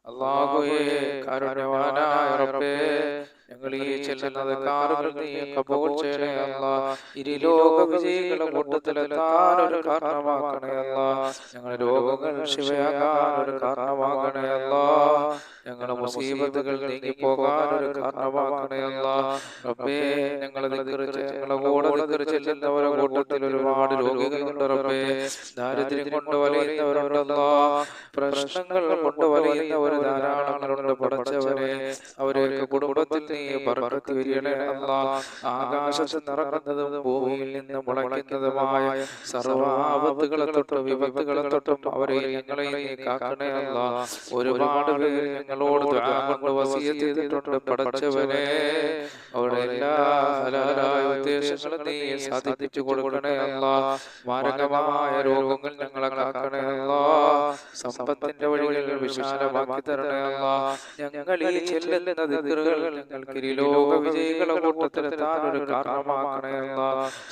അല്ലാഹുവേ കാരുണ്യവാനായ റബ്ബേ, ഞങ്ങൾ ഈ ചെല്ലുന്നത് കാറുകൾ നീ കബൂൽ ചെയ്യണേ അല്ലാ. ഇരുലോക വിജയികളുടെ കൂട്ടത്തിലെത്താൻ ഒരു കാരണമാക്കണേ അല്ലാ. ഞങ്ങളുടെ രോഗങ്ങൾ ശിവയാകാൻ ഒരു കാരണമാകണേ അല്ലാ. ഞങ്ങളുടെ മുസീബത്തുകൾ നീങ്ങിപ്പോകാൻ ഒരു കാരണമാക്കണേ അല്ലാ. റബ്ബേ, ഞങ്ങളുടെ കൂടെ ചെല്ലുന്നവരുടെ കൂട്ടത്തിൽ ഒരുപാട് രോഗികളുണ്ട് റബ്ബേ. ദാരിദ്ര്യം കൊണ്ട് വലയുന്നവരുണ്ടല്ലോ, പ്രശ്നങ്ങൾ കൊണ്ട് വലയുന്നവർ ധാരാളങ്ങളുണ്ട് പടച്ചവരെ. അവരെയൊക്കെ കുടുംബത്തിൽ നീ ബർക്കത്ത് വിരിയണേ അല്ലാ. ആകാശത്ത് നിറങ്ങുന്നതും ഭൂമിയിൽ നിന്ന് മുളയ്ക്കുന്നതുമായ സർവ്വ ആപത്തുകളെ തൊട്ടും വിപത്തുകളെ തൊട്ടും അവരെ ഞങ്ങളെ നീ കാക്കണേ അല്ലാ. ഒരുപാട് പേര് ഞങ്ങളോട് ദുആ കൊണ്ട് വസിയത്ത് ചെയ്തിട്ടുണ്ട് പടച്ചവനെ. അവരുടെ എല്ലാ ഹലാലായ ഉദ്ദേശങ്ങളും നീ സാധിപ്പിച്ചു കൊടുക്കണേ അല്ലാ. മാരകമായ രോഗങ്ങൾ ഞങ്ങളെ കാക്കണേ അല്ലാ. സമ്പത്തിന്റെ വഴികൾ വിശാലമാക്കി തരണേ അല്ലാ. ഞങ്ങൾ ഈ ചെല്ലുന്ന ദിക്റുകൾ ഞങ്ങൾക്ക് ഇരുലോക വിജയികളുടെ കൂട്ടത്തിലെത്താൻ ഒരു കാരണമാക്കണേ അല്ലാ.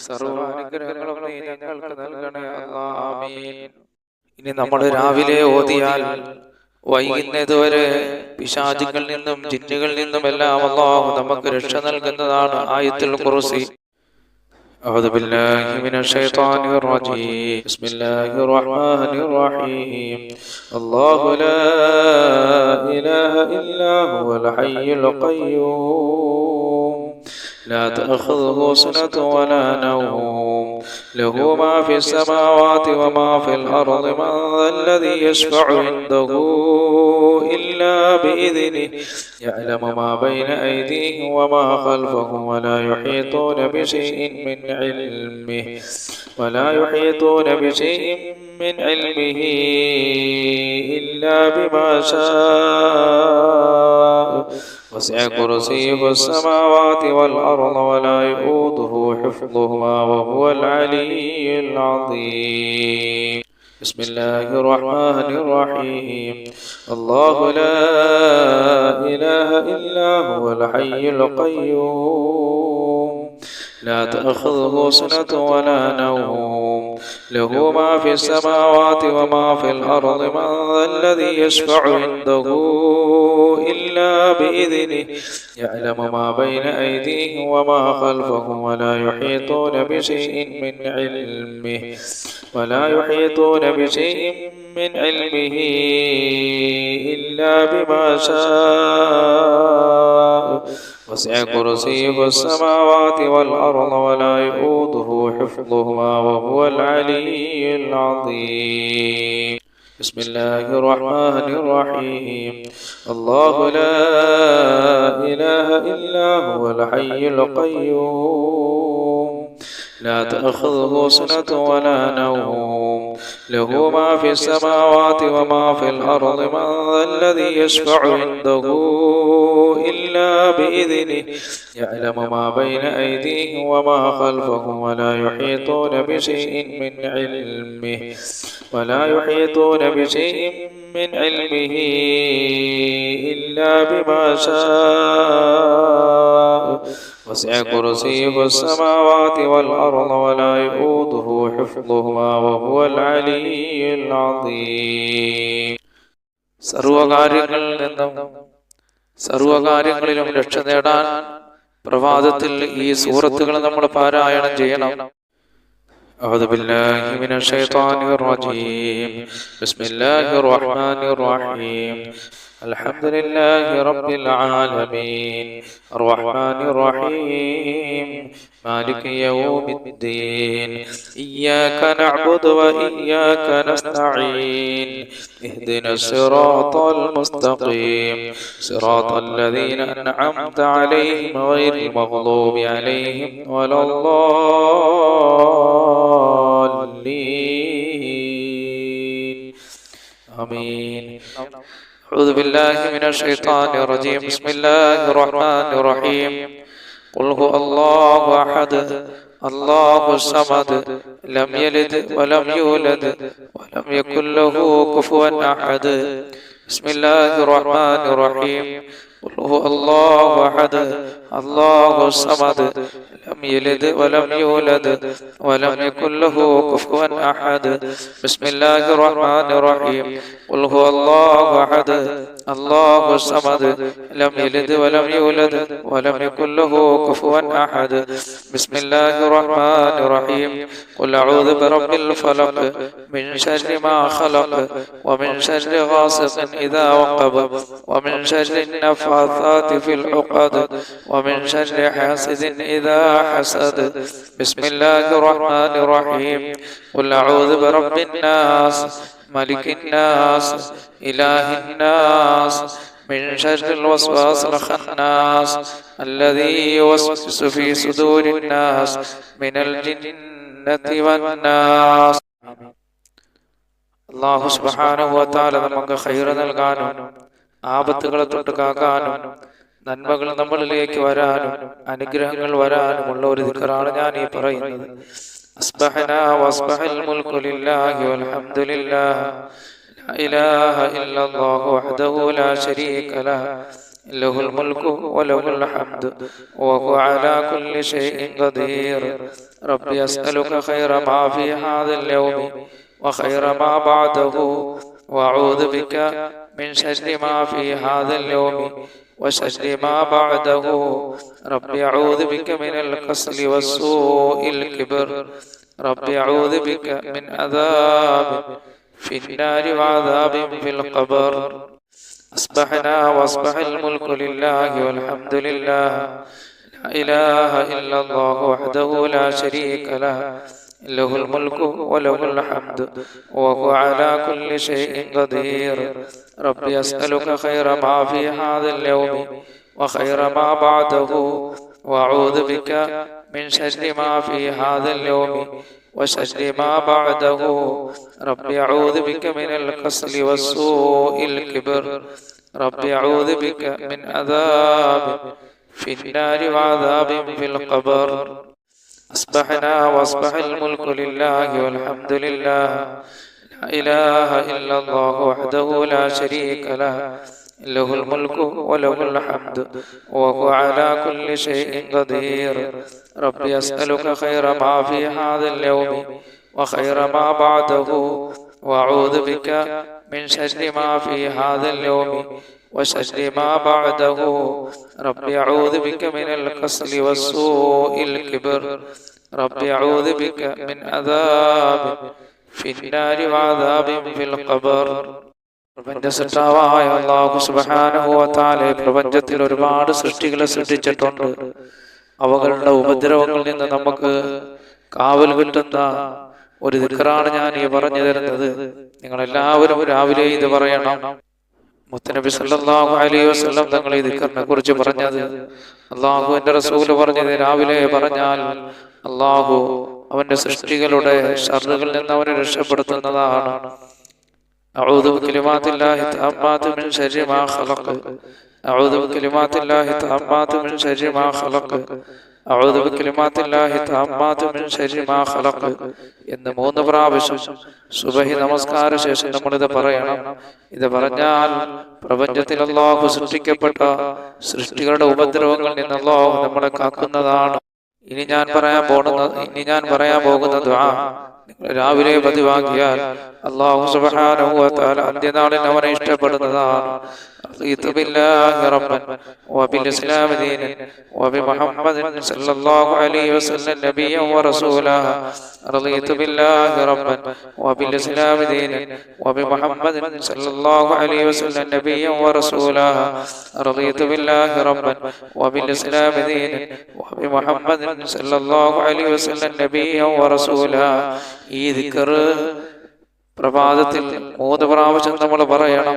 സർവ്വ അനുഗ്രഹങ്ങളും നീ ഞങ്ങൾക്ക് നൽകണേ അല്ലാ. ആമീൻ. ഇനി നമ്മൾ രാവിലെ ഓതിയാൽ വൈകുന്നതുവരെ പിശാചുകളിൽ നിന്നും ജിന്നുകളിൽ നിന്നും എല്ലാം അല്ലാഹു നമുക്ക് രക്ഷ നൽകുന്നതാണ് ആയത്തുൽ ഖുർസി. أعوذ بالله من الشيطان الرجيم. بسم الله الرحمن الرحيم. الله لا إله إلا هو الحي القيوم لا تأخذه سنة ولا نوم له ما في السماوات وما في الأرض من ذا الذي يشفع عنده إلا بإذنه يعلم ما بين أيديهم وما خلفهم ولا يحيطون بشيء من علمه إلا بما شاء وسع كرسيه السماوات والأرض ولا يؤوده حفظهما وهو العلي العظيم. بسم الله الرحمن الرحيم. الله لا إله إلا هو الحي القيوم لا تأخذه سنة ولا نوم له ما في السماوات وما في الأرض من ذا الذي يشفع عنده إلا بإذنه يعلم ما بين أيديهم وما خلفهم ولا يحيطون بشيء من علمه إلا بما شاء وسع كرسيه السماوات والأرض ولا يؤوده حفظهما وهو العلي العظيم. بسم الله الرحمن الرحيم. الله لا إله إلا هو الحي القيوم لا تأخذه سنة ولا نوم له ما في السماوات وما في الأرض من ذا الذي يشفع عنده إلا بإذنه يعلم ما بين أيديهم وما خلفهم ولا يحيطون بشيء من علمه إلا بما شاء وسع كرسيه السماوات والأرض ولا يؤوده حفظهما وهو العلي العظيم. സർവകാര്യങ്ങളിലും രക്ഷ നേടാൻ പ്രഭാതത്തിൽ ഈ സൂറത്തുകൾ നമ്മൾ പാരായണം ചെയ്യണം. أعوذ بالله من الشيطان الرجيم. بسم الله الرحمن الرحيم. الحمد لله رب العالمين الرحمن الرحيم مالك يوم الدين إياك نعبد وإياك نستعين اهدنا الصراط المستقيم صراط الذين أنعمت عليهم غير المغضوب عليهم ولا الضالين. آمين. أعوذ بالله من الشيطان الرجيم. بسم الله الرحمن الرحيم. قل هو الله أحد الله الصمد لم يلد ولم يولد ولم يكن له كفوا أحد. بسم الله الرحمن الرحيم. قل هو الله أحد الله الصمد لم يلد ولم يولد ولم يكن له كفوا أحد بسم الله الرحمن الرحيم قل هو الله أحد الله الصمد لم يلد ولم يولد ولم يكن له كفوا أحد بسم الله الرحمن الرحيم قل أعوذ برب الفلق من شر ما خلق ومن شر غاسق إذا وقب ومن شر النفاثات في العقد ومن شر حاسد إذا حسد بسم الله الرحمن الرحيم قل أعوذ برب الناس ملك الناس إله الناس من شر الوسواس الخناس الذي يوسوس في صدور الناس من الجنة والناس. അല്ലാഹു സുബ്ഹാനഹു വ തആല നമുക്ക് ഖൈർ നൽകാനും ആപത്തുകളെ തൊട്ട് കാക്കാനും നന്മകൾ നമ്മളിലേക്ക് വരാനും അനുഗ്രഹങ്ങൾ വരാനുമുള്ള ഒരു ദിക്റാണ് ഞാൻ ഈ പറയുന്നത്. അസ്ബഹനാ വസ്ബഹൽ മുൽക്കു ലില്ലാഹി വൽഹംദുലില്ലാഹ് ലാ ഇലാഹ ഇല്ലല്ലാഹു വഹ്ദഹു ലാ ശരീക ലഹു ലഹുൽ മുൽക്കു വലഹുൽ ഹംദു വഹുവ അലാ കുല്ലി ഷൈഇൻ ഖദീർ. റബ്ബി അസ്അലുക ഖൈറ മാ ഫീ ഹാദൽ യൗമി وخير ما بعده وأعوذ بك من شر ما في هذا اليوم وشر ما بعده. ربي أعوذ بك من الكسل والسوء الكبر. ربي أعوذ بك من عذاب في النار وعذاب في القبر. أصبحنا وأصبح الملك لله والحمد لله لا إله إلا الله وحده لا شريك له له الملك وله الحمد وهو على كل شيء قدير. ربي أسألك خير ما في هذا اليوم وخير ما بعده وأعوذ بك من شر ما في هذا اليوم وشر ما بعده. ربي أعوذ بك من الكسل والسوء الكبر. ربي أعوذ بك من عذاب في النار وعذاب في القبر. أصبحنا وأصبح الملك لله والحمد لله لا إله إلا الله وحده لا شريك له له الملك وله الحمد وهو على كل شيء قدير. ربي أسألك خير ما في هذا اليوم وخير ما بعده وأعوذ بك من شر ما في هذا اليوم وشر ما بعده. ربي أعوذ بك من الكسل والسوء الكبر. ربي أعوذ بك من عذاب في النار وعذاب في القبر. പ്രപഞ്ചസൃഷ്ടാവായ അല്ലാഹു സുബ്ഹാനഹു വ തആല പ്രപഞ്ചത്തിൽ ഒരുപാട് സൃഷ്ടികളെ സൃഷ്ടിച്ചിട്ടുണ്ട്. അവകളുടെ ഉപദ്രവങ്ങളിൽ നിന്ന് നമുക്ക് കാവൽ കിട്ടുന്ന ഒരു ദിക്റാണ് ഞാൻ ഈ പറഞ്ഞു തരുന്നത്. നിങ്ങളെല്ലാവരും രാവിലെ ഇത് പറയണം. മുത്തനബി സല്ലല്ലാഹു അലൈഹി വസല്ലം തങ്ങൾ ഈ ദിക്റിനെ കുറിച്ച് പറഞ്ഞത്, അല്ലാഹുവിന്റെ റസൂൽ പറഞ്ഞത്, രാവിലെ പറഞ്ഞാൽ അല്ലാഹു അവന്റെ സൃഷ്ടികളുടെ ശർറുകളിൽ നിന്ന് അവനെ രക്ഷപ്പെടുത്തുന്നതാണ്. അഊദു ബികലിമാത്തില്ലാഹി തഅമ്മാതി മിൻ ശർരി മാ ഖലഖ. അഊദു ബികലിമാത്തില്ലാഹി തഅമ്മാതി മിൻ ശർരി മാ ഖലഖ. അഊദു ബികലിമാത്തില്ലാഹി തഅമ്മാതി മിൻ ശർരി മാ ഖലഖ എന്ന് 3 പ്രാവശ്യം സുബഹി നമസ്കാര ശേഷം നമ്മളിത് പറയണം. ഇത് പറഞ്ഞാൽ പ്രപഞ്ചത്തിൽ അല്ലാഹു സൃഷ്ടിക്കപ്പെട്ട സൃഷ്ടികളുടെ ഉപദ്രവങ്ങളിൽ നിന്ന് അല്ലാഹു നമ്മളെ കാക്കുന്നതാണ്. ഇനി ഞാൻ പറയാൻ പോകുന്ന ദുആ രാവിലെ പതിവാക്കിയാൽ അല്ലാഹു സുബ്ഹാനഹു വ തആല അന്ത്യനാളിൽ അവനെ ഇഷ്ടപ്പെടുന്നതാണ്. റളിതു ബില്ലാഹി റബ്ബൻ വബിൽ ദീനൻ വബിമുഹമ്മദിൻ സല്ലല്ലാഹു അലൈഹി വസല്ലം നബിയ്യൻ വറസൂലാ. റളിതു ബില്ലാഹി റബ്ബൻ വബിൽ ദീനൻ വബിമുഹമ്മദിൻ സല്ലല്ലാഹു അലൈഹി വസല്ലം നബിയ്യൻ വറസൂലാ. റളിതു ബില്ലാഹി റബ്ബൻ വബിൽ ദീനൻ വബിമുഹമ്മദിൻ സല്ലല്ലാഹു അലൈഹി വസല്ലം നബിയ്യൻ വറസൂലാ. ഈ ദിക്ർ പ്രഭാതത്തിൽ 3 പ്രാവശ്യം നമ്മൾ പറയണം.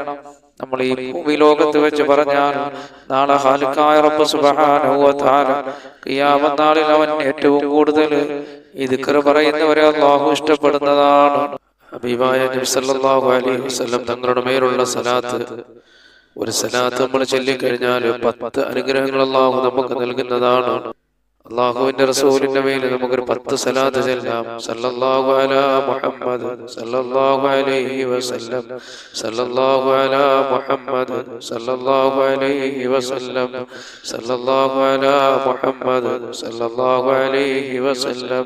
നമ്മൾ ഈ ഭൂമിലോകത്ത് വെച്ച് പറഞ്ഞാൽ നാളെ ഖാലിഖായ റബ്ബ് സുബ്ഹാനഹു വ തആല ഖിയാമത്ത് നാളിൽ അവൻ ഏറ്റവും കൂടുതൽ ഈ ദിക്ർ പറയുന്നവരെ അല്ലാഹു ഇഷ്ടപ്പെടുന്നതാണ്. ഹബീബായ നബി സല്ലല്ലാഹു അലൈഹി വസല്ലം തങ്ങളുടെ മേലുള്ള സലാത്ത്, ഒരു സലാത്ത് നമ്മൾ ചൊല്ലിക്കഴിഞ്ഞാൽ 10 അനുഗ്രഹങ്ങൾ അല്ലാഹു നമുക്ക് നൽകുന്നതാണ്. അള്ളാഹുവിന്റെ റസൂലിന്റെ മേൽ നമുക്കൊരു 10 സലാത്ത് ചൊല്ലാം. സല്ലല്ലാഹു അലാ മുഹമ്മദ് സല്ലല്ലാഹു അലൈഹി വസല്ലം, സല്ലല്ലാഹു അലാ മുഹമ്മദ് സല്ലല്ലാഹു അലൈഹി വസല്ലം, സല്ലല്ലാഹു അലാ മുഹമ്മദ് സല്ലല്ലാഹു അലൈഹി വസല്ലം,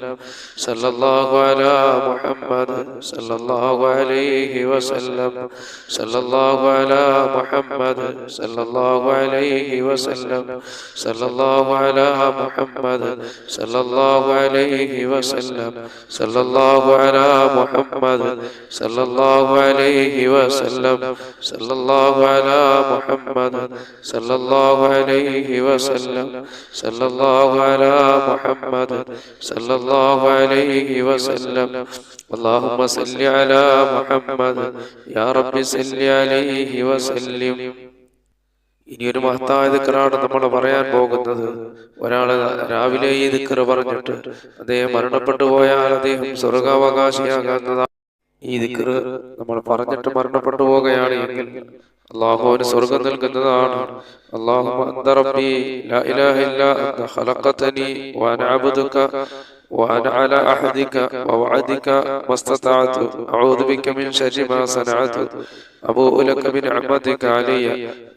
സല്ലല്ലാഹു അലാ മുഹമ്മദ് സല്ലല്ലാഹു അലൈഹി വസല്ലം, സല്ലല്ലാഹു അലാ മുഹമ്മദ് സല്ലല്ലാഹു അലൈഹി വസല്ലം, സല്ലല്ലാഹു അലാ മുഹമ്മദ് സല്ലല്ലാഹു അലൈഹി വസല്ലം, സല്ലല്ലാഹു അലാ മുഹമ്മദ് സല്ലല്ലാഹു അലൈഹി വസല്ലം, സല്ലല്ലാഹു അലാ മുഹമ്മദ് സല്ലല്ലാഹു അലൈഹി വസല്ലം, സല്ലല്ലാഹു അലാ മുഹമ്മദ് സല്ലല്ലാഹു അലൈഹി വസല്ലം. اللهم صل على محمد يا رب صل عليه وسلم. ഇനിയൊരു മഹത്തായ ദിക്റാണ് നമ്മൾ പറയാൻ പോകുന്നത്. ഒരാള് രാവിലെ ഈ ദിക്ർ പറഞ്ഞിട്ട് അദ്ദേഹം മരണപ്പെട്ടു പോയാൽ അദ്ദേഹം സ്വർഗാവകാശിയാകുന്നതാണ്. ഈ ദിക്ർ നമ്മൾ പറഞ്ഞിട്ട് മരണപ്പെട്ടു പോകുകയാണ് എങ്കിൽ അള്ളാഹുവിന് സ്വർഗം നൽകുന്നതാണ്. اللهم أنت ربي لا إله إلا أنت خلقتني وأنا عبدك وأنا على عهدك ووعدك ما استطعت أعوذ بك من شر ما صنعت أبوء لك بنعمتك علي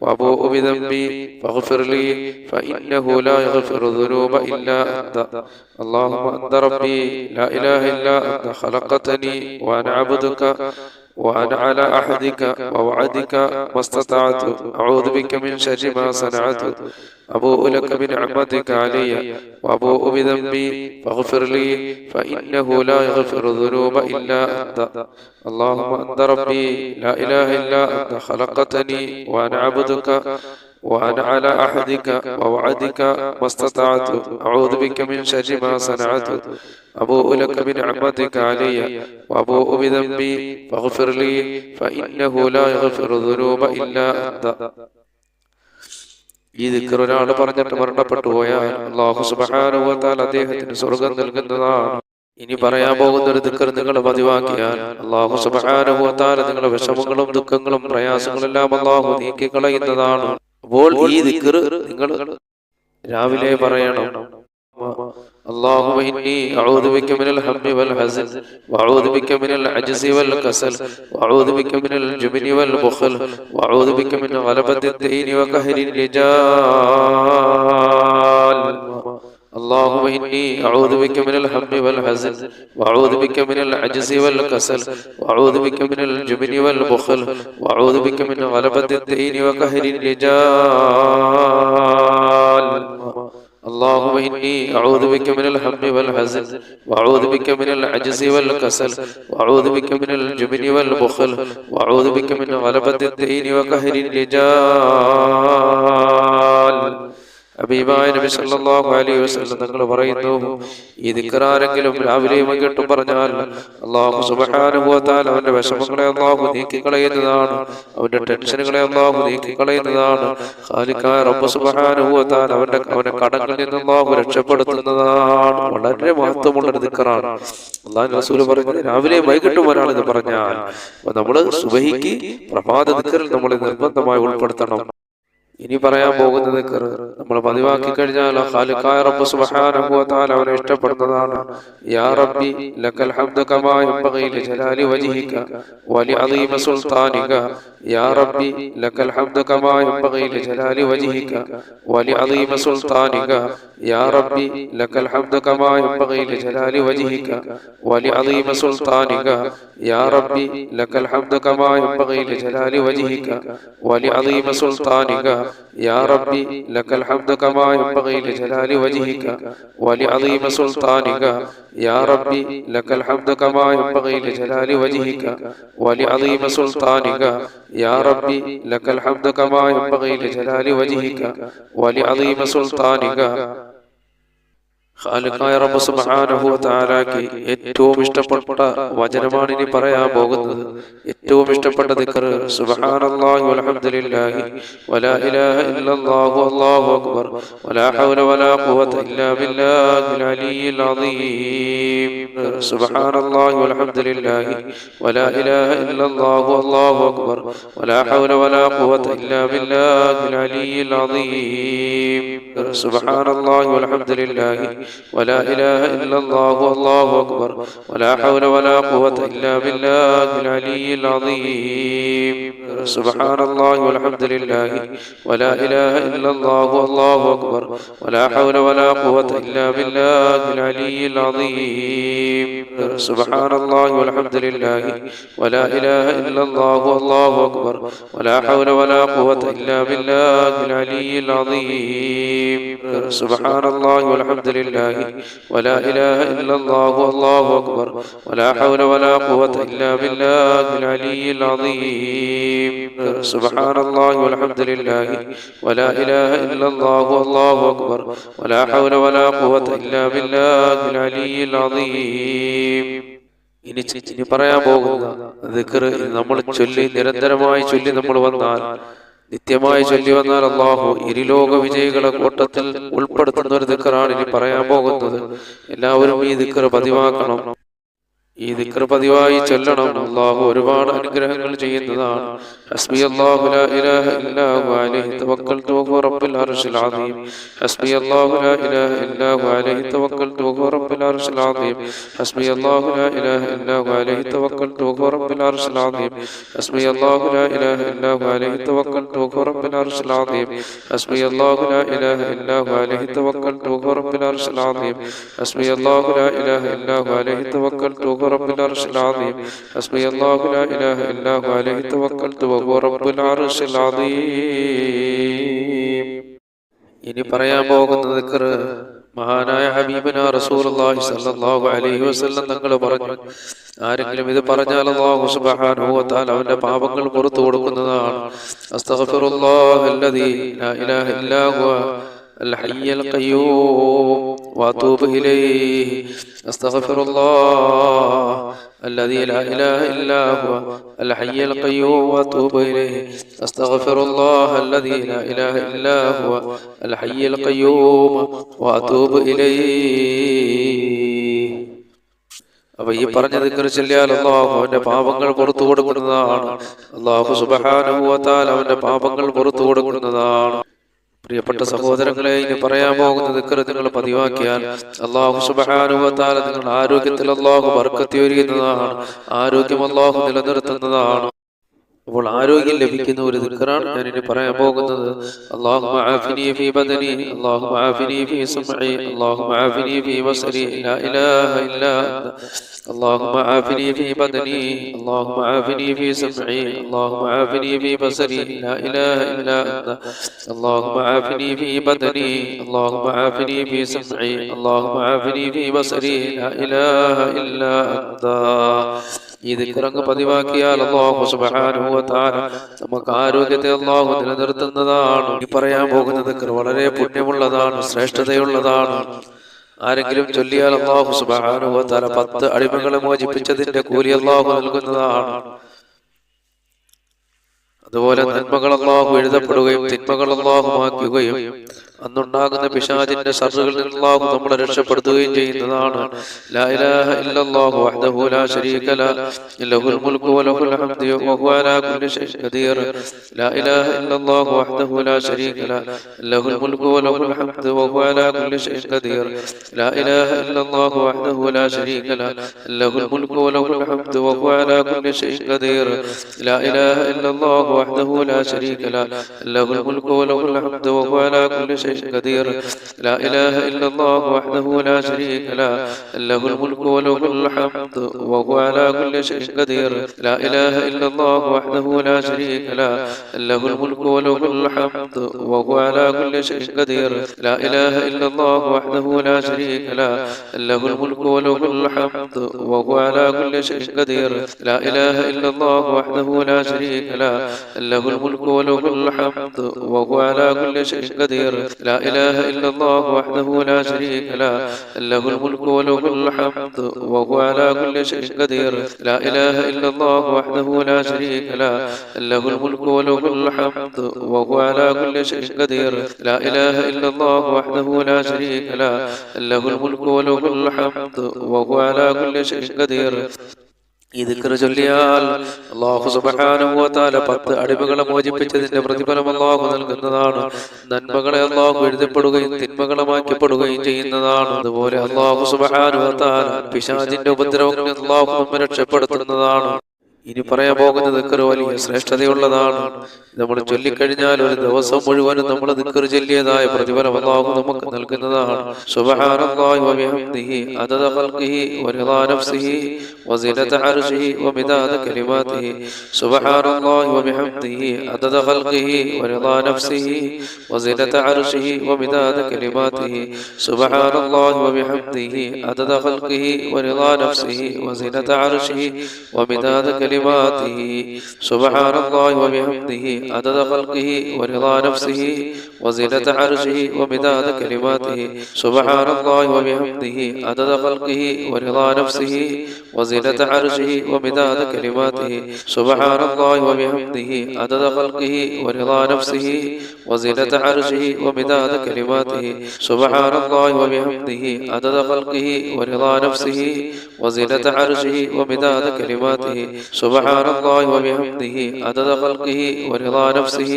وأبوء بذنبي فاغفر لي فإنه لا يغفر الذنوب إلا أنت. اللهم أنت ربي لا إله إلا أنت خلقتني وأنا عبدك وأنا على عهدك ووعدك ما استطعت أعوذ بك من شر ما صنعت أبوء لك بنعمتك علي وأبوء بذنبي فاغفر لي فإنه لا يغفر الذنوب إلا أنت. اللهم أنت ربي لا إله إلا أنت خلقتني وأنا عبدك وأنا على عهدك ووعدك ما استطعت أعوذ بك من شر ما صنعت أبوء لك بنعمتك علي وأبوء بذنبي فاغفر لي فإنه لا يغفر الذنوب إلا أنت. ഈ ദിക്ർ ഒരാൾ പറഞ്ഞിട്ട് മരണപ്പെട്ടു പോയാൽ അല്ലാഹു സുബ്ഹാനഹു വ തആല അദ്ദേഹത്തിന് സ്വർഗ്ഗം നൽകുന്നതാണ്. ഇനി പറയാൻ പോകുന്ന ഒരു ദിക്ർ നിങ്ങൾ പതിവാക്കിയാൽ അല്ലാഹു സുബ്ഹാനഹു വ തആല നിങ്ങളുടെ വിഷമങ്ങളും ദുഃഖങ്ങളും പ്രയാസങ്ങളും എല്ലാം അല്ലാഹു നീക്കി കളയുന്നതാണ്. അപ്പോൾ ഈ ദിക്ർ നിങ്ങൾ രാവിലെ പറയണം. اللهم إني أعوذ بك من الهم والحزن وأعوذ بك من العجز والكسل وأعوذ بك من الجبن والبخل وأعوذ بك من غلبة الدين وقهر الرجال. اللهم إني أعوذ بك من الهم والحزن وأعوذ بك من العجز والكسل وأعوذ بك من الجبن والبخل وأعوذ بك من غلبة الدين وقهر الرجال. اللهم إني أعوذ بك من الهم والحزن وأعوذ بك من العجز والكسل وأعوذ بك من الجبن والبخل وأعوذ بك من غلبة الدين وقهر الرجال. ഹബീബായ നബി സല്ലല്ലാഹു അലൈഹി വസല്ലം തങ്ങൾ പറയുന്നു, ഈ ദിക്ർ ആരെങ്കിലും രാവിലെയും വൈകിട്ടും പറഞ്ഞാൽ അല്ലാഹു സുബ്ഹാനഹു വ തആല അവന്റെ വിഷമങ്ങളെ അല്ലാഹു നീക്കി കളയുന്നതാണ്, അവന്റെ ടെൻഷനുകളെ അല്ലാഹു നീക്കി കളയുന്നതാണ്. ഖാലിഖായ റബ്ബ് സുബ്ഹാനഹു വ തആല അവന്റെ കടങ്ങളിൽ നിന്ന് അല്ലാഹു രക്ഷപ്പെടുത്തുന്നതാണ്. വളരെ മഹത്വമുള്ള ഒരു ദിക്റാണ്. അല്ലാഹുവിന്റെ റസൂൽ പറഞ്ഞു, രാവിലെയും വൈകിട്ടും ഒരാൾ ഇത് പറഞ്ഞാൽ നമ്മൾ സുബഹിക്ക് പ്രഭാത ദിക്റിൽ നമ്മൾ നിർബന്ധമായി ഉൾപ്പെടുത്തണം. ഇനി പറയാൻ പോകുന്ന ദിക്ർ നമ്മൾ പതിവാക്കി കഴിഞ്ഞാൽ ഖാലിഖായ റബ്ബ് സുബ്ഹാനഹു വ തആല അവനെ ഇഷ്ടപ്പെടുന്നതാണ്. യാ റബ്ബി ലക്കൽ ഹംദു കമാ യൻബഗി ലിജലാലി വജ്ഹിക വലിഅദീമ സുൽത്താനിക. യാ റബ്ബി ലക്കൽ ഹംദു കമാ യൻബഗി ലിജലാലി വജ്ഹിക വലിഅദീമ സുൽത്താനിക. യാ റബ്ബി ലക്കൽ ഹംദു കമാ യൻബഗി ലിജലാലി വജ്ഹിക വലിഅദീമ സുൽത്താനിക. യാ റബ്ബി ലക്കൽ ഹംദു കമാ യൻബഗി ലിജലാലി വജ്ഹിക വലിഅദീമ സുൽത്താനിക. يا ربي لك الحمد كما ينبغي لجلال وجهك ولعظيم سلطانك. يا ربي لك الحمد كما ينبغي لجلال وجهك ولعظيم سلطانك. يا ربي لك الحمد كما ينبغي لجلال وجهك ولعظيم سلطانك. ഖാലിഖായ റബ്ബ് സുബ്ഹാനഹു വ തആലയ്ക്ക് ഏറ്റവും ഇഷ്ടപ്പെട്ട വചനമാണ് ഇനി പറയാൻ പോകുന്നത്. ഏറ്റവും ഇഷ്ടപ്പെട്ട ദിക്ർ സുബ്ഹാനല്ലാഹി വൽഹംദുലില്ലാഹി വലാ ഇലാഹ ഇല്ലല്ലാഹു അല്ലാഹു അക്ബർ വലാ ഹൗല വലാ ഖുവത ഇല്ലാ ബില്ലാഹിൽ അലിയ്യിൽ അദീം. സുബ്ഹാനല്ലാഹി വൽഹംദുലില്ലാഹി വലാ ഇലാഹ ഇല്ലല്ലാഹു അല്ലാഹു അക്ബർ വലാ ഹൗല വലാ ഖുവത ഇല്ലാ ബില്ലാഹിൽ അലിയ്യിൽ അദീം. സുബ്ഹാനല്ലാഹി വൽഹംദുലില്ലാഹി ولا إله إلا الله والله أكبر ولا حول ولا قوة إلا بالله العلي العظيم. سبحان الله والحمد لله ولا إله إلا الله والله أكبر ولا حول ولا قوة إلا بالله العلي العظيم. سبحان الله والحمد لله ولا إله إلا الله والله أكبر ولا حول ولا قوة إلا بالله العلي العظيم. سبحان الله والحمد لله ولا إله إلا الله والله أكبر ولا حول ولا قوة إلا بالله العلي العظيم. سبحان الله والحمد لله ولا إله إلا الله والله أكبر ولا حول ولا قوة إلا بالله العلي العظيم. ഇനി പറയാൻ പോകുന്ന ദിക്ർ നമ്മൾ ചൊല്ലി നിരന്തരമായി ചൊല്ലി നമ്മൾ വന്നാൽ, നിത്യമായി ചൊല്ലി വന്നാൽ അല്ലാഹു ഇരുലോക വിജയികളെ കൂട്ടത്തിൽ ഉൾപ്പെടുത്തുന്ന ഒരു ദിക്റാണ് ഇനി പറയാൻ പോകുന്നത്. എല്ലാവരും ഈ ദിക്ർ പതിവാക്കണം. ഈ ദിക്ർ പതിവായി ചൊല്ലണം. അല്ലാഹു ഒരുപാട് അനുഗ്രഹങ്ങൾ ചെയ്യുന്നതാണ്. ഹസ്ബി അല്ലാഹു ലാ ഇലാഹ ഇല്ലാ ഹു അലൈഹി തവക്കൽതു വഹുവ റബ്ബുൽ അർശിൽ അദീം. ഹസ്ബി അല്ലാഹു ലാ ഇലാഹ ഇല്ലാ ഹു അലൈഹി തവക്കൽതു വഹുവ റബ്ബുൽ അർശിൽ അദീം. ഹസ്ബി അല്ലാഹു ലാ ഇലാഹ ഇല്ലാ ഹു അലൈഹി തവക്കൽതു വഹുവ റബ്ബുൽ അർശിൽ അദീം. ഹസ്ബി അല്ലാഹു ലാ ഇലാഹ ഇല്ലാ ഹു അലൈഹി തവക്കൽതു വഹുവ റബ്ബുൽ അർശിൽ അദീം. ഹസ്ബി അല്ലാഹു ലാ ഇലാഹ ഇല്ലാ ഹു അലൈഹി തവക്കൽതു വഹുവ റബ്ബുൽ അർശിൽ അദീം. ഹസ്ബി അല്ലാഹു ലാ ഇലാഹ ഇല്ലാ ഹു അലൈഹി തവക്കൽതു رب العرش العظيم. حسبي الله لا إله إلا هو عليه توكلت وهو رب العرش العظيم. ഇനി പറയാൻ പോകുന്ന ദിക്ർ മഹാനായ ഹബീബനാ റസൂലുള്ളാഹി സ്വല്ലല്ലാഹു അലൈഹി വസല്ലം തങ്ങൾ പറഞ്ഞു, ആരെങ്കിലും ഇത് പറഞ്ഞാൽ അല്ലാഹു സുബ്ഹാനഹു വ തആല അവന്റെ പാപങ്ങൾ പുറത്തു കൊടുക്കുന്നതാണ്. അസ്തഗ്ഫിറുല്ലാഹല്ലദീ ലാ ഇലാഹ ഇല്ലാ ഹുവ الحي القيوم وأتوب إليه. أستغفر الله الذي لا إله إلا هو الحي القيوم وأتوب إليه. أستغفر الله الذي لا إله إلا هو الحي القيوم وأتوب إليه. അപ്പൊ ഈ പറഞ്ഞ ദിക്ർ ചൊല്ലിയാൽ അല്ലാഹു അവന്റെ പാപങ്ങൾ പുറത്തു കൊടുക്കുന്നതാണ്. അല്ലാഹു സുബ്ഹാനഹു വ തആല അവന്റെ പാപങ്ങൾ പുറത്തു കൊടുക്കുന്നതാണ്. പ്രിയപ്പെട്ട സഹോദരങ്ങളെ, ഇനി പറയാൻ പോകുന്ന ദിക്ർ നിങ്ങൾ പതിവാക്കിയാൽ അല്ലാഹു സുബ്ഹാനഹു വ തആല നിങ്ങളുടെ ആരോഗ്യത്തിൽ അല്ലാഹു ബർക്കത്ത് ചൊരിയുന്നതാണ്. ആരോഗ്യം അല്ലാഹു നിലനിർത്തുന്നതാണ്. അപ്പോൾ ആരോഗ്യം ലഭിക്കുന്ന ഒരു ദിക്റാണ് ഞാൻ ഇനി പറയാൻ പോകുന്നത്. അല്ലാഹുമ്മ ആഫിനി ഫീ ബദനി, അല്ലാഹുമ്മ ആഫിനി ഫീ സമഇ, അല്ലാഹുമ്മ ആഫിനി ഫീ ബസരി, ലാ ഇലാഹ ഇല്ലാ അന്ത. اللهم عافني في بدني، اللهم عافني في سمعي، اللهم عافني في بصري، لا إله إلا أنت. اللهم عافني في بدني، اللهم عافني في سمعي، اللهم عافني في بصري، لا إله إلا أنت. ഈ ദിക്റങ്ങ് പതിവാക്കിയാൽ അല്ലാഹു സുബ്ഹാനഹു വ തആല നമുക്ക് ആരോഗ്യത്തെ അല്ലാഹു നിലനിർത്തുന്നതാണ്. ഈ പറയാൻ പോകുന്ന ദിക്ർ വളരെ പുണ്യമുള്ളതാണ്, ശ്രേഷ്ഠതയുള്ളതാണ്. ആരെങ്കിലും ചൊല്ലിയാൽ അല്ലാഹു സുബ്ഹാനഹു വ തആല 10 അടിമകളെ മോചിപ്പിച്ചതിന്റെ കൂലി അല്ലാഹു നൽകുന്നതാണ്. അതുപോലെ നന്മകൾ അല്ലാഹു എഴുതപ്പെടുകയും തിന്മകൾ അല്ലാഹു മായ്ക്കുകയും അന്നുണ്ടാകുന്ന പിശാചിന്റെ ശർറുകളിൽ നിന്ന് അല്ലാഹു നമ്മളെ രക്ഷപ്പെടുത്തുകയും ചെയ്യുന്നതാണ്. ലാ ഇലാഹ ഇല്ലല്ലാഹു വഹ്ദഹു ലാ ശരീക ലഹു ലഹുൽ മുൽക്കു വലഹുൽ ഹംദു വഹുവ അലാ കുല്ലി ഷൈഇൻ ഖദീർ. ലാ ഇലാഹ ഇല്ലല്ലാഹു വഹ്ദഹു ലാ ശരീക ലഹു ലഹുൽ മുൽക്കു വലഹുൽ ഹംദു വഹുവ അലാ കുല്ലി ഷൈഇൻ ഖദീർ. ലാ ഇലാഹ ഇല്ലല്ലാഹു വഹ്ദഹു ലാ ശരീക ലഹു ലഹുൽ മുൽക്കു വലഹുൽ ഹംദു വഹുവ അലാ കുല്ലി ഷൈഇൻ ഖദീർ. ലാ ഇലാഹ ഇല്ലല്ലാഹു വഹ്ദഹു ലാ ശരീക ലഹു ലഹുൽ മുൽക്കു വലഹുൽ ഹംദു വഹുവ അലാ കുല്ലി ഷൈഇൻ قدير. لا إله إلا الله وحده لا شريك له له الملك وله الحمد وهو على كل شيء قدير. لا إله إلا الله وحده لا شريك له له الملك وله الحمد وهو على كل شيء قدير لا إله إلا الله وحده لا شريك له له الملك وله الحمد وهو على كل شيء قدير لا إله إلا الله وحده لا شريك له له الملك وله الحمد وهو على كل شيء قدير لا إله إلا الله وحده لا شريك له له الملك وله الحمد وهو على كل شيء قدير لا إله إلا الله وحده لا شريك له له الملك وله الحمد وهو على كل شيء قدير لا إله إلا الله وحده لا شريك له له الملك وله الحمد وهو على كل شيء قدير ഈ ദിക്ർ ചൊല്ലിയാൽ അല്ലാഹു സുബ്ഹാനഹു വ തആല 10 അടിമകളെ മോചിപ്പിച്ചതിന്റെ പ്രതിഫലം അല്ലാഹു നൽകുന്നതാണ്. നന്മകളെ അല്ലാഹു എഴുതപ്പെടുകയും തിന്മകളെ മായ്ക്കപ്പെടുകയും ചെയ്യുന്നതാണ്. അതുപോലെ അല്ലാഹു സുബ്ഹാനഹു വ തആല പിശാചിന്റെ ഉപദ്രവങ്ങളിൽ നിന്ന് അല്ലാഹു നമ്മെ രക്ഷപ്പെടുത്തുന്നതാണ്. ഇനി പറയാൻ പോകുന്ന ദിക്ർ വലിയ ശ്രേഷ്ഠതയുള്ളതാണ്. നമ്മൾ ചൊല്ലിക്കഴിഞ്ഞാൽ ഒരു ദിവസം മുഴുവനും നമ്മൾ ദിക്ർ ചൊല്ലിയതായ പ്രതിഫലം അല്ലാഹു നമുക്ക് നൽകുന്നതാണ്. സുബ്ഹാനല്ലാഹി വ ബിഹംദിഹി അദദ ഖൽഖിഹി വ റിളാ നഫ്സിഹി വ സിനത അർശിഹി വ മിദാദ കലിമാതിഹി സുബ്ഹാനല്ലാഹി വ ബിഹംദിഹി അദദ ഖൽഖിഹി വ റിളാ നഫ്സിഹി വ സിനത അർശിഹി വ മിദാദ കലിമാതിഹി സുബ്ഹാനല്ലാഹി വ ബിഹംദിഹി അദദ ഖൽഖിഹി വ റിളാ നഫ്സിഹി വ സിനത അർശിഹി വ മിദാദ كلماته سبحان الله وبحمده عدد خلقه ورضا نفسه وزنة عرشه ومداد كلماته سبحان الله وبحمده عدد خلقه ورضا نفسه وزنة عرشه ومداد كلماته سبحان الله وبحمده عدد خلقه ورضا نفسه وزنة عرشه ومداد كلماته سبحان الله وبحمده عدد خلقه ورضا نفسه وزنة عرشه ومداد كلماته سبحان الله وبحمده عدد خلقه ورضا نفسه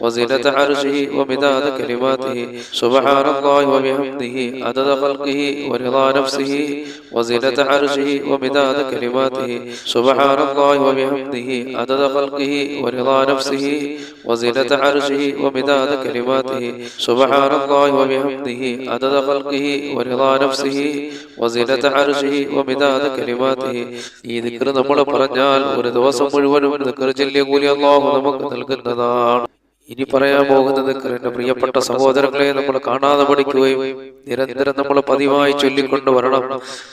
وزنة عرشه ومداد كلماته سبحان الله وبحمده عدد خلقه ورضا نفسه وزنة عرشه ومداد كلماته سبحان الله وبحمده عدد خلقه ورضا نفسه وزنة عرشه ومداد كلماته سبحان الله وبحمده عدد خلقه ورضا نفسه وزنة عرشه ومداد كلماته. ഈ ദിക്ർ നമ്മൾ പറഞ്ഞാൽ ഒരു ദിവസം മുഴുവനും ദിക്ർ ചൊല്ലിയ കൂലി അല്ലാഹു നമുക്ക് നൽകുന്നതാണ്. ഇനി പറയാൻ പോകുന്നത് എന്റെ പ്രിയപ്പെട്ട സഹോദരങ്ങളെ നമ്മൾ കാണാതെ പഠിക്കുകയും നിരന്തരം നമ്മൾ പതിവായി ചൊല്ലിക്കൊണ്ട് വരണം.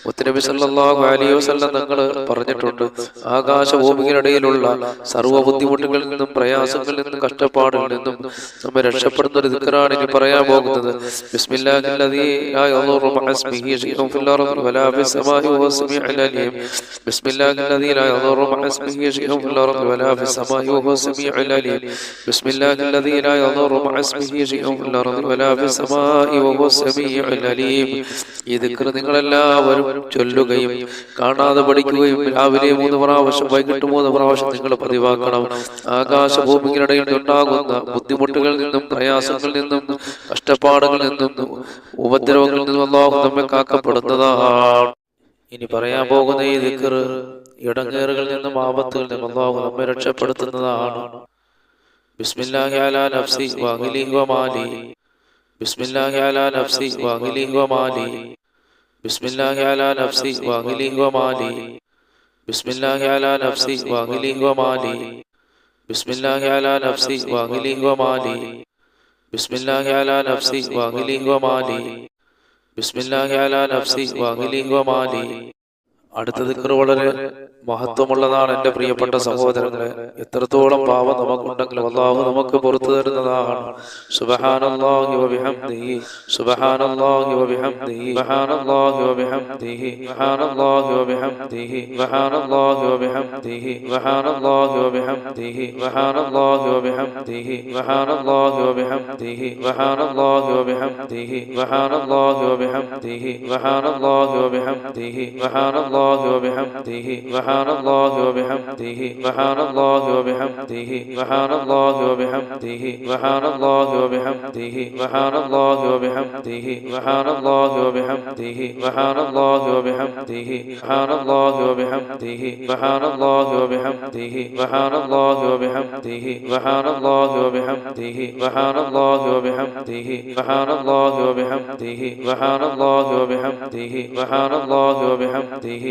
മുത്തനബി സല്ലല്ലാഹു അലൈഹി വസല്ലം തങ്ങൾ പറഞ്ഞിട്ടുണ്ട്, ആകാശഭൂമികളിടയിലുള്ള സർവ്വ ബുദ്ധിമുട്ടുകളിൽ നിന്നും പ്രയാസങ്ങളിൽ നിന്നും കഷ്ടപ്പാടുകളിൽ നിന്നും നമ്മെ രക്ഷപ്പെടുന്ന ഒരു ദിക്റാണ് ഇനി പറയാൻ പോകുന്നത്. ബിസ്മില്ലാഹില്ലദീ ലാ യദുറു മഅ ഇസ്മിഹി ശൈഉൻ ഫിൽ അർളി വലാ ഫിസ് സമാഇ വഹുവ സമീഉൽ അലീം. ബിസ്മില്ലാഹില്ലദീ ലാ യദുറു മഅ ഇസ്മിഹി ശൈഉൻ ഫിൽ അർളി വലാ ഫിസ് സമാഇ വഹുവ സമീഉൽ അലീം. ബിസ്മില്ലാഹി الذي لا يضر مع اسمه شيء في الأرض ولا في السماء وهو السميع العليم. ഈ ദിക്ർ നിങ്ങൾ എല്ലാവരും ചൊല്ലുകയും കാണാതെ പഠിക്കുകയും രാവിലെ 3 പ്രാവശ്യം വൈകിട്ട് 3 പ്രാവശ്യം നിങ്ങൾ പതിവാക്കണം. ആകാശഭൂമികളിടയിൽ ഉണ്ടാകുന്ന ബുദ്ധിമുട്ടുകളിൽ നിന്നും പ്രയാസങ്ങളിൽ നിന്നും കഷ്ടപ്പാടുകളിൽ നിന്നും ഉപദ്രവങ്ങളിൽ നിന്നും അല്ലാഹു നമ്മെ കാക്കപ്പെടുന്നതാണ്. ഇനി പറയാൻ പോകുന്ന ഈ ദിക്ർ ഇടങ്ങേറുകളിൽ നിന്നും ആപത്തുകളിൽ നിന്നും അല്ലാഹു നമ്മെ രക്ഷപ്പെടുത്തുന്നതാണ്. بسم الله على نفسي وأهلي ومالي بسم الله على نفسي وأهلي ومالي بسم الله على نفسي وأهلي ومالي بسم الله على نفسي وأهلي ومالي بسم الله على نفسي وأهلي ومالي بسم الله على نفسي وأهلي ومالي بسم الله على نفسي وأهلي ومالي. അടുത്ത ദിക്ർ വളരെ മഹത്വമുള്ളതാണ് എൻ്റെ പ്രിയപ്പെട്ട സഹോദരങ്ങളെ. എത്രത്തോളം പാപം നമുക്കുണ്ടെങ്കിലും അല്ലാഹു നമുക്ക് പുറത്തു തരുന്നതാണ്. സുബ്ഹാനല്ലാഹി വ ബിഹംദിഹി സുബ്ഹാനല്ലാഹി വ ബിഹംദിഹി സുബ്ഹാനല്ലാഹി വ ബിഹംദിഹി സുബ്ഹാനല്ലാഹി വ ബിഹംദിഹി സുബ്ഹാനല്ലാഹി വ ബിഹംദിഹി സുബ്ഹാനല്ലാഹി വ ബിഹംദിഹി സുബ്ഹാനല്ലാഹി വ ബിഹംദിഹി സുബ്ഹാനല്ലാഹി വ ബിഹംദിഹി സുബ്ഹാനല്ലാഹി വ ബിഹംദിഹി സുബ്ഹാനല്ലാഹി വ ബിഹംദിഹി സുബ്ഹാനല്ലാഹി വ ബിഹംദിഹി സുബ്ഹാനല്ലാഹി وبحمده سبحان الله وبحمده سبحان الله وبحمده سبحان الله وبحمده سبحان الله وبحمده سبحان الله وبحمده سبحان الله وبحمده سبحان الله وبحمده سبحان الله وبحمده سبحان الله وبحمده سبحان الله وبحمده سبحان الله وبحمده سبحان الله وبحمده سبحان الله وبحمده سبحان الله وبحمده سبحان الله وبحمده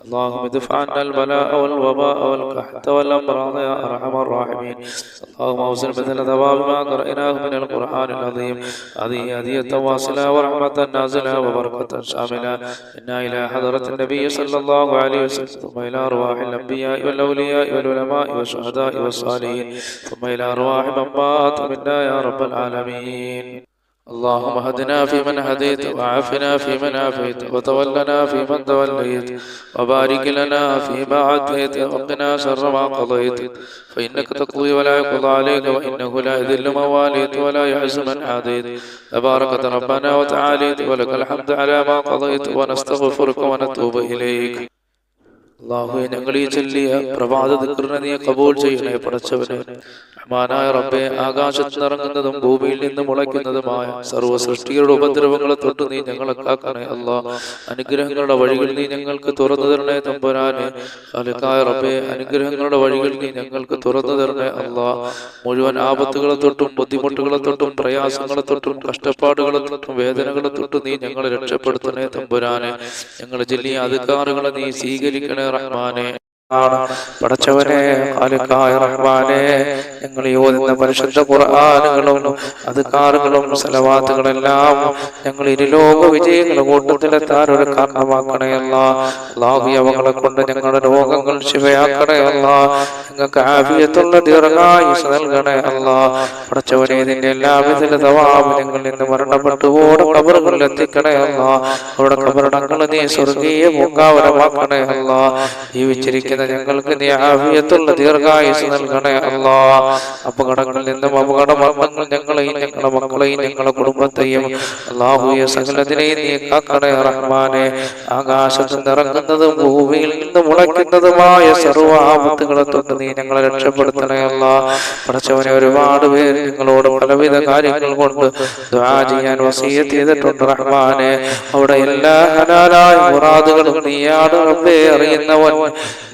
اللهم ادفع عنا البلاء والوباء والقحط والأمراض يا أرحم الراحمين. اللهم اوزن مثل ثواب ما قرأناه من القرآن العظيم هذه هدية واصلة ورحمة نازلة وبركة شاملة إنا إلى حضرة النبي صلى الله عليه وسلم ثم إلى أرواح الأنبياء والأولياء والعلماء والشهداء والصالحين ثم إلى أرواح من مات منا يا رب العالمين. اللهم هدنا فيمن هديت وعافنا فيمن عافيت وتولنا فيمن توليت وبارك لنا فيما عافيت وقنا شر ما قضيت فإنك تقضي ولا يقضى عليك وإنه لا يذل من واليت ولا يعز من عاديت تباركت ربنا وتعاليت ولك الحمد على ما قضيت ونستغفرك ونتوب إليك. അല്ലാഹുവേ, ഞങ്ങൾ ഈ ചൊല്ലിയ പ്രഭാത ദിക്റിനെ നീ ഖബൂൽ ചെയ്യണേ പടച്ചവനെ. റഹ്മാനായ റബ്ബേ, ആകാശത്ത് നിറങ്ങുന്നതും ഭൂമിയിൽ നിന്ന് മുളയ്ക്കുന്നതുമായ സർവ്വ സൃഷ്ടികളുടെ ഉപദ്രവങ്ങളെ തൊട്ട് നീ ഞങ്ങളെ കാക്കണേ അല്ലാഹ്. അനുഗ്രഹങ്ങളുടെ വഴികൾ നീ ഞങ്ങൾക്ക് തുറന്നു തരണേ തമ്പുരാനെ. ഖാലിഖായ റബ്ബേ, അനുഗ്രഹങ്ങളുടെ വഴികൾ നീ ഞങ്ങൾക്ക് തുറന്നു തരണേ അല്ലാഹ്. മുഴുവൻ ആപത്തുകളെ തൊട്ടും ബുദ്ധിമുട്ടുകളെ തൊട്ടും പ്രയാസങ്ങളെ തൊട്ടും കഷ്ടപ്പാടുകളെ തൊട്ടും വേദനകളെ തൊട്ടും നീ ഞങ്ങളെ രക്ഷപ്പെടുത്തണേ തമ്പുരാനെ. ഞങ്ങൾ ചൊല്ലിയ അദ്കാറുകളെ നീ സ്വീകരിക്കണേ റഹ്മാനെ. പടച്ചവനെ, ഖാലിഖായ റഹ്മാനെ, ഞങ്ങൾ ഓതുന്ന പരിശുദ്ധ ഖുർആനുകളും അദ്കാറുകളും സലവാത്തുകളെല്ലാം ഞങ്ങൾ ഇരുലോക വിജയങ്ങളുടെ കൂട്ടത്തിലെത്താൻ ഒരു കാരണമാക്കണേ അല്ലാഹ്. അല്ലാഹു അവകളെ കൊണ്ട് ഞങ്ങളുടെ രോഗങ്ങൾ ശിഫയാക്കണേ അല്ലാഹ്. ഞങ്ങൾക്ക് ആഫിയത്തുള്ള ദീർഘായുസ്സ് നൽകണേ അല്ലാഹ്. പടച്ചവനെ, ഇതിന്റെ എല്ലാവിധ തവാബ് ഞങ്ങളിൽ നിന്ന് മരണപ്പെട്ടുപോടെ ഖബറുകളിൽ എത്തിക്കണേ അല്ലാഹ്. അവിടെ ഖബറടങ്ങൾ നീ സ്വർഗീയ പൂങ്കാവനമാക്കണേ അല്ലാഹ്. ജീവിച്ചിരിക്കുന്ന ഞങ്ങൾക്ക് നീ ആഫിയത്തുള്ള ദീർഘായുസ്സ് നൽകണേ അല്ലാഹ്. അപകടങ്ങളിൽ നിന്നും അപകട മരണങ്ങൾ ഞങ്ങളെയും ഞങ്ങളുടെ മക്കളെയും ഞങ്ങളുടെ കുടുംബത്തെയും അല്ലാഹുവേ സകലതിനെയും നീ കാക്കണേ റഹ്മാനെ. ആകാശത്ത് നിറങ്ങുന്നതും ഭൂമിയിൽ നിന്ന് മുളയ്ക്കുന്നതുമായ സർവ്വ ആപത്തുകളെ തൊട്ട് നീ ഞങ്ങളെ രക്ഷപ്പെടുത്തണേ അല്ലാഹ്. പടച്ചവനെ, ഒരുപാട് പേര് ഞങ്ങളോട് പലവിധ കാര്യങ്ങൾ കൊണ്ട് ദുആ ചെയ്യാൻ വസിയ്യത്ത് ചെയ്തിട്ടുണ്ട് റഹ്മാനെ. അവിടെ എല്ലാ ഹലാലായ മുറാദുകളും നീയാണ് റബ്ബേ അറിയുന്നവൻ.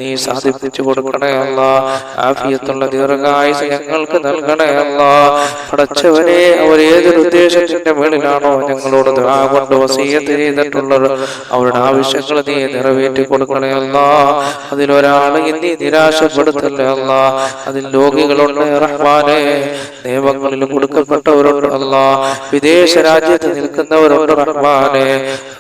നീ സാധിപ്പിച്ചു കൊടുക്കണേ അല്ലാഹ്. ആഫിയത്തുള്ള ദീർഘായുസ്സ് ഞങ്ങൾക്ക് നൽകണേ അല്ലാഹ്. പടച്ചവനെ, അവർ ഏതൊരു ഉദ്ദേശത്തിന്റെ മേളിലാണോ ഞങ്ങളോട് ദുആ കൊണ്ട് വസിയ്യത്ത് ചെയ്തിട്ടുള്ളത് അവരുടെ ആവശ്യങ്ങൾ നീ നിറവേറ്റി കൊടുക്കണേ അല്ലാഹ്. അതിലൊരാളെ നീ നിരാശപ്പെടുത്തല്ലേ അല്ലാഹ്. അതിൽ രോഗികളുണ്ട് റഹ്മാനെ, നിയമങ്ങളിൽ കൊടുക്കപ്പെട്ടവരുണ്ട് അല്ലാഹ്, വിദേശ രാജ്യത്ത് നിൽക്കുന്നവരുണ്ട് റഹ്മാനെ.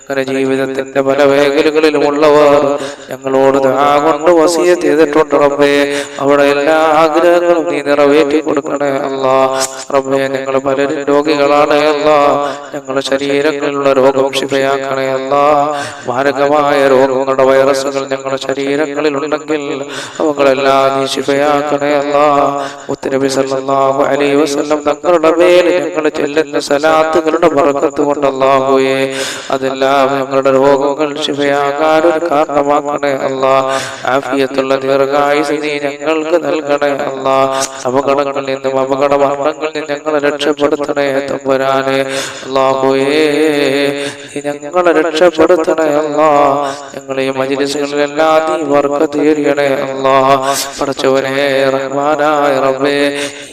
അങ്ങനെ ജീവിതത്തിന്റെ പല മേഖലകളിലുമുള്ളവർ ഞങ്ങളോട് ദുആ കൊണ്ട് വസിയ്യത്ത് ചെയ്തിട്ടുണ്ട് റബ്ബേ. അവിടെ എല്ലാ ആഗ്രഹങ്ങളും നീ നിറവേറ്റി കൊടുക്കണേ അല്ലാഹ്. റബ്ബേ, ഞങ്ങൾ പലരും രോഗികളാണ് അല്ലാഹ്. ഞങ്ങളുടെ ശരീരങ്ങളിലുള്ള രോഗം ശിഫയാക്കണേ അല്ലാഹ്. മാരകമായ രോഗങ്ങളുടെ വൈറസുകൾ ഞങ്ങളുടെ ശരീരങ്ങളിൽ ഉണ്ടെങ്കിൽ അവകളെല്ലാം നീ ശിഫയാക്കണേ അല്ലാഹ്. മുത്തുനബി സല്ലല്ലാഹു അലൈഹി വസല്ലം തങ്ങളുടെ മേൽ ഞങ്ങൾ ചൊല്ലുന്ന സലാത്തുകളുടെ ബറക്കത്ത് കൊണ്ട് അല്ലാഹുവേ അതെല്ലാം ഞങ്ങളുടെ രോഗങ്ങൾ ശിഫയാകാൻ ഒരു കാരണമാക്കണേ അല്ലാഹ്. ആഫിയത്തുള്ള ദീർഘായുസ്സ് നീ ഞങ്ങൾക്ക് നൽകണേ അല്ലാഹ്. അപകടങ്ങളിൽ നിന്നും അപകട മരണങ്ങളിൽ നിന്നും ഞങ്ങളെ രക്ഷപ്പെടുത്തണേ തമ്പുരാനെ. അല്ലാഹുവേ, നീ ഞങ്ങളെ രക്ഷപ്പെടുത്തണേ അല്ലാഹ്. ഞങ്ങളെ ഈ മജ്‌ലിസുകളിലെല്ലാം നീ ബർക്കത്ത് ചെയ്യണേ അല്ലാഹ്. പടച്ചവനെ, റഹ്മാനായ റബ്ബേ,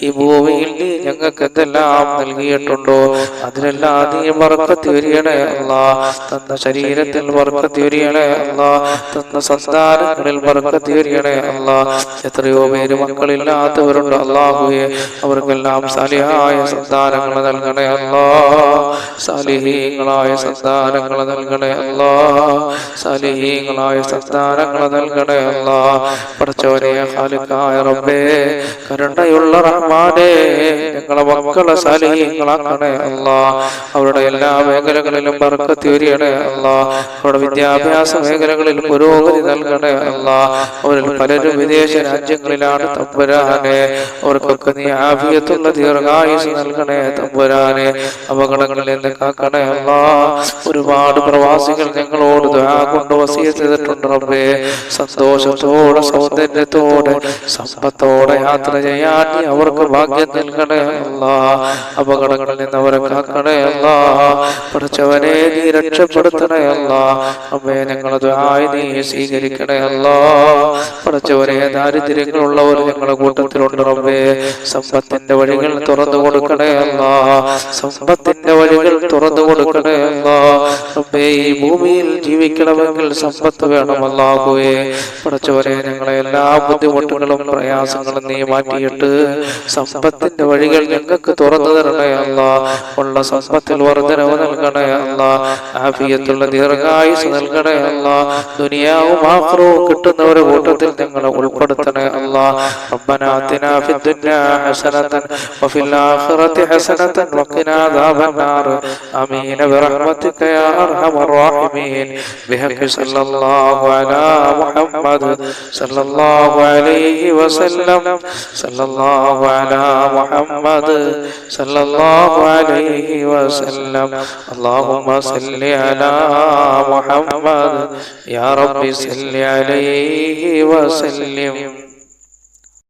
ഈ ഭൂമിയിൽ നീ ഞങ്ങൾക്ക് എന്തെല്ലാം നൽകിയിട്ടുണ്ടോ അതിലെല്ലാം നീ ബർക്കത്ത് ചെയ്യണേ അല്ലാഹ്. തന്ന ശരീരത്തിൽ ബർക്കത്ത് ചെയ്യണേ അല്ലാഹ്. തന്ന സന്താനങ്ങളിൽ ബർക്കത്ത് ചെയ്യണേ അല്ലാഹ്. എത്രയോ പേര് മക്കളില്ലാത്തവരുണ്ട് അല്ലാഹുവേ, അവർക്കെല്ലാം സാലിഹായ സന്താനങ്ങൾ നൽകണേ അല്ലാഹ്. സാലിഹീങ്ങളായ സന്താനങ്ങൾ നൽകണേ അല്ലാഹ്. സാലിഹീങ്ങളായ സന്താനങ്ങൾ നൽകണേ അല്ലാഹ്. പടച്ചവനെ, ഖാലിഖായ റബ്ബേ, കരുണയുള്ള റഹ്മാനേ, ഞങ്ങളെ മക്കളെ സാലിഹീങ്ങളാക്കണേ അല്ലാഹ്. അവരുടെ എല്ലാ മേഖലകളിലും ബർക്കത്ത് ചെയ്യണേ അല്ലാഹ്. അവരുടെ വിദ്യാഭ്യാസ മേഖലകളിൽ പുരോഗതി നൽകണേ അല്ലാഹ്. അവരിൽ പലരും വിദേശ രാജ്യങ്ങളിലാണ് തമ്പുരാനെ. അവർക്കൊക്കെ നീ ആഫിയത്തുള്ള ദീർഘായുസ്സ് നൽകണേ തമ്പുരാനെ. അപകടങ്ങളിൽ നിന്ന് കാക്കണേ അല്ലാഹ്. ഒരുപാട് പ്രവാസികൾ ഞങ്ങളോട് ദുആ കൊണ്ട് വസിയ്യത്ത് ചെയ്തിട്ടുണ്ട് റബ്ബേ. സന്തോഷത്തോടെ സൗന്ദര്യത്തോടെ സമ്പത്തോടെ യാത്ര ചെയ്യാൻ നീ അവർക്ക് ഭാഗ്യം നൽകണേ അല്ലാഹ്. അപകടങ്ങളിൽ നിന്ന് അവരെ കാക്കണേ അല്ലാഹ്. പടച്ചവനെ, നീ രക്ഷപ്പെടുത്തണേ അല്ലാഹ്. റബ്ബേ, ഞങ്ങളെ ദുആ നീ സ്വീകരിക്കണേ അല്ലാ. പടച്ചവനെ ദാരിദ്ര്യങ്ങളുള്ളവർ ഞങ്ങളുടെ കൂട്ടത്തിലുണ്ട് റബ്ബേ. സമ്പത്തിന്റെ വഴികൾ തുറന്നു കൊടുക്കണേ അല്ലാ. സമ്പത്തിന്റെ വഴികൾ തുറന്നു കൊടുക്കണേ അല്ലാ. റബ്ബേ ഈ ഭൂമിയിൽ ജീവിക്കണമെങ്കിൽ സമ്പത്ത് വേണം അല്ലാഹുവേ. പടച്ചവനെ ഞങ്ങളെ എല്ലാ ബുദ്ധിമുട്ടുകളും പ്രയാസങ്ങളും നീ മാറ്റിയിട്ട് സമ്പത്തിന്റെ വഴികൾ ഞങ്ങൾക്ക് തുറന്നു തരണേ അല്ലാ. ഉള്ള സമ്പത്തിൽ വർദ്ധനവ് നൽകണേ അല്ലാ. ആഫിയത്തുള്ള ദീർഘായുസ് നൽകണേ അല്ലാ. ദുനിയാവും ആഖിറവും കിട്ടുന്നവരുടെ കൂട്ടത്തിൽ ഞങ്ങളെ ഉൾപ്പെടുത്തണേ അല്ലാ. റബ്ബനാ ആതിനാ ഫിദ്ദുനിയാ ഹസനതൻ വഫിൽ ആഖിറതി ഹസനതൻ വഖിനാ അദാബന്നാർ. ആമീൻ ബിറഹ്മതിക യാ അർഹമർ റഹീമീൻ. ബിഹഖി സല്ലല്ലാഹു അലാ മുഹമ്മദ് സല്ലല്ലാഹു അലൈഹി വസല്ലം. സല്ലല്ലാഹു അലാ മുഹമ്മദ് സല്ലല്ലാഹു അലൈഹി വസല്ലം. اللهم صل على محمد يا رب صل عليه وسلم.